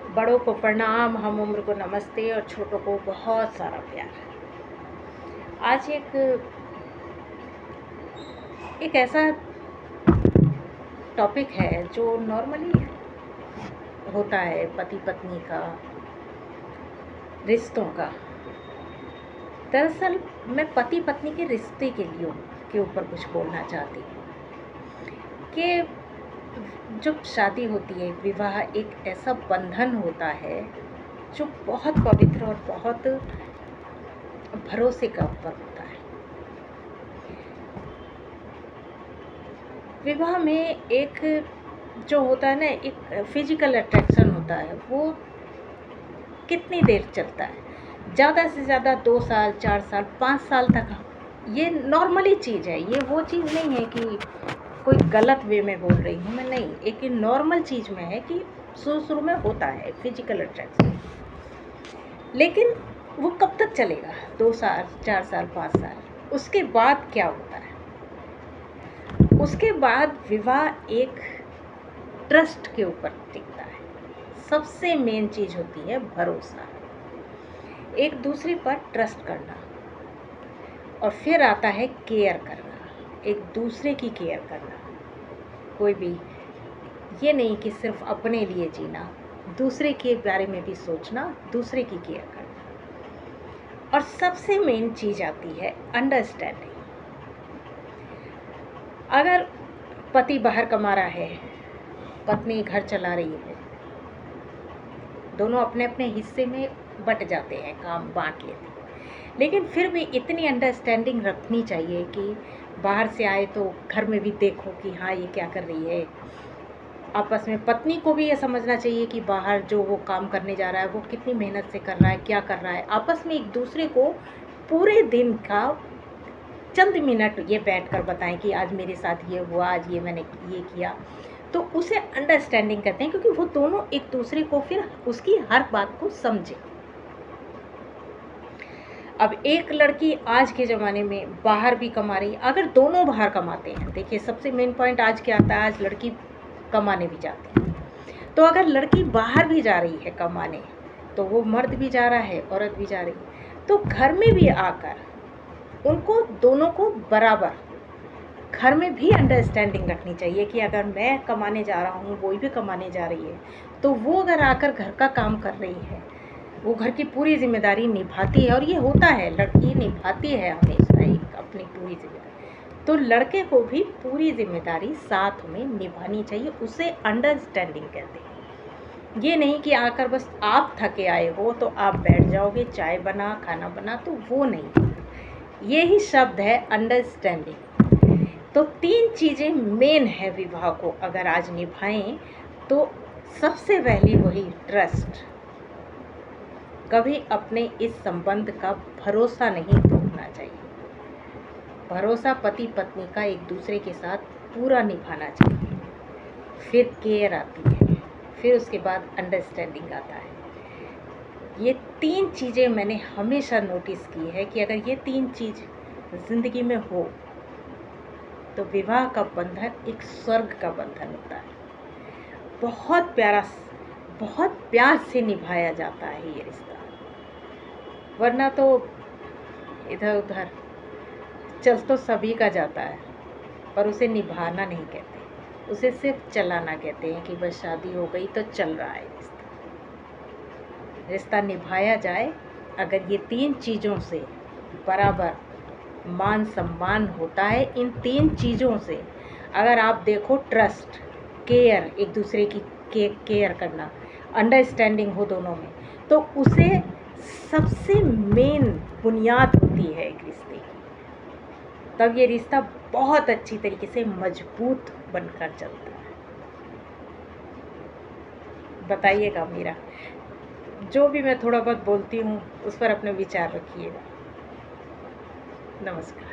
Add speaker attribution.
Speaker 1: बड़ों को प्रणाम, हम उम्र को नमस्ते और छोटों को बहुत सारा प्यार। आज एक ऐसा टॉपिक है जो नॉर्मली होता है, पति पत्नी का, रिश्तों का। दरअसल मैं पति पत्नी के रिश्ते के ऊपर कुछ बोलना चाहती हूँ कि जब शादी होती है, विवाह एक ऐसा बंधन होता है जो बहुत पवित्र और बहुत भरोसे का होता है। विवाह में एक जो होता है ना, एक फिजिकल अट्रैक्शन होता है, वो कितनी देर चलता है? ज़्यादा से ज़्यादा 2 साल, 4 साल, 5 साल तक। ये नॉर्मली चीज़ है, ये वो चीज़ नहीं है कि कोई गलत वे में बोल रही हूँ मैं, नहीं। एक नॉर्मल चीज़ में है कि शुरू में होता है फिजिकल अट्रैक्शन, लेकिन वो कब तक चलेगा? 2 साल, 4 साल, 5 साल। उसके बाद क्या होता है? उसके बाद विवाह एक ट्रस्ट के ऊपर टिकता है। सबसे मेन चीज़ होती है भरोसा, एक दूसरे पर ट्रस्ट करना। और फिर आता है केयर करना, एक दूसरे की केयर करना। कोई भी ये नहीं कि सिर्फ अपने लिए जीना, दूसरे के बारे में भी सोचना, दूसरे की केयर करना। और सबसे मेन चीज़ आती है अंडरस्टैंडिंग। अगर पति बाहर कमा रहा है, पत्नी घर चला रही है, दोनों अपने अपने हिस्से में बट जाते हैं, काम बांट लेते हैं, लेकिन फिर भी इतनी अंडरस्टैंडिंग रखनी चाहिए कि बाहर से आए तो घर में भी देखो कि हाँ ये क्या कर रही है। आपस में पत्नी को भी ये समझना चाहिए कि बाहर जो वो काम करने जा रहा है वो कितनी मेहनत से कर रहा है, क्या कर रहा है। आपस में एक दूसरे को पूरे दिन का चंद मिनट ये बैठकर बताएं कि आज मेरे साथ ये हुआ, आज ये मैंने ये किया, तो उसे अंडरस्टैंडिंग कहते हैं, क्योंकि वो दोनों एक दूसरे को फिर उसकी हर बात को समझे। अब एक लड़की आज के ज़माने में बाहर भी कमा रही है, अगर दोनों बाहर कमाते हैं, देखिए सबसे मेन पॉइंट आज क्या आता है, आज लड़की कमाने भी जाती है। तो अगर लड़की बाहर भी जा रही है कमाने, तो वो मर्द भी जा रहा है, औरत भी जा रही है, तो घर में भी आकर उनको दोनों को बराबर घर में भी अंडरस्टैंडिंग रखनी चाहिए कि अगर मैं कमाने जा रहा हूँ, वो भी कमाने जा रही है, तो वो अगर आकर घर का काम कर रही है, वो घर की पूरी जिम्मेदारी निभाती है। और ये होता है, लड़की निभाती है हमेशा एक अपनी पूरी जिम्मेदारी, तो लड़के को भी पूरी जिम्मेदारी साथ में निभानी चाहिए। उसे अंडरस्टैंडिंग कहते हैं। ये नहीं कि आकर बस आप थके आए हो तो आप बैठ जाओगे, चाय बना, खाना बना, तो वो नहीं। ये ही शब्द है अंडरस्टैंडिंग। तो 3 चीज़ें मेन है विवाह को अगर आज निभाएं, तो सबसे पहली वही ट्रस्ट। कभी अपने इस संबंध का भरोसा नहीं तोड़ना चाहिए। भरोसा पति पत्नी का एक दूसरे के साथ पूरा निभाना चाहिए। फिर केयर आती है, फिर उसके बाद अंडरस्टैंडिंग आता है। ये 3 चीज़ें मैंने हमेशा नोटिस की है कि अगर ये 3 चीज़ ज़िंदगी में हो तो विवाह का बंधन एक स्वर्ग का बंधन होता है। बहुत प्यारा, बहुत प्यार से निभाया जाता है ये रिश्ता, वरना तो इधर उधर चल तो सभी का जाता है, पर उसे निभाना नहीं कहते, उसे सिर्फ चलाना कहते हैं कि बस शादी हो गई तो चल रहा है रिश्ता। रिश्ता निभाया जाए अगर ये 3 चीज़ों से बराबर मान सम्मान होता है। इन 3 चीज़ों से अगर आप देखो, ट्रस्ट, केयर, एक दूसरे की केयर करना, अंडरस्टैंडिंग हो दोनों में, तो उसे सबसे मेन बुनियाद होती है एक रिश्ते की। तब ये रिश्ता बहुत अच्छी तरीके से मजबूत बनकर चलता है। बताइएगा, मेरा जो भी मैं थोड़ा बहुत बोलती हूँ उस पर अपने विचार रखिएगा। नमस्कार।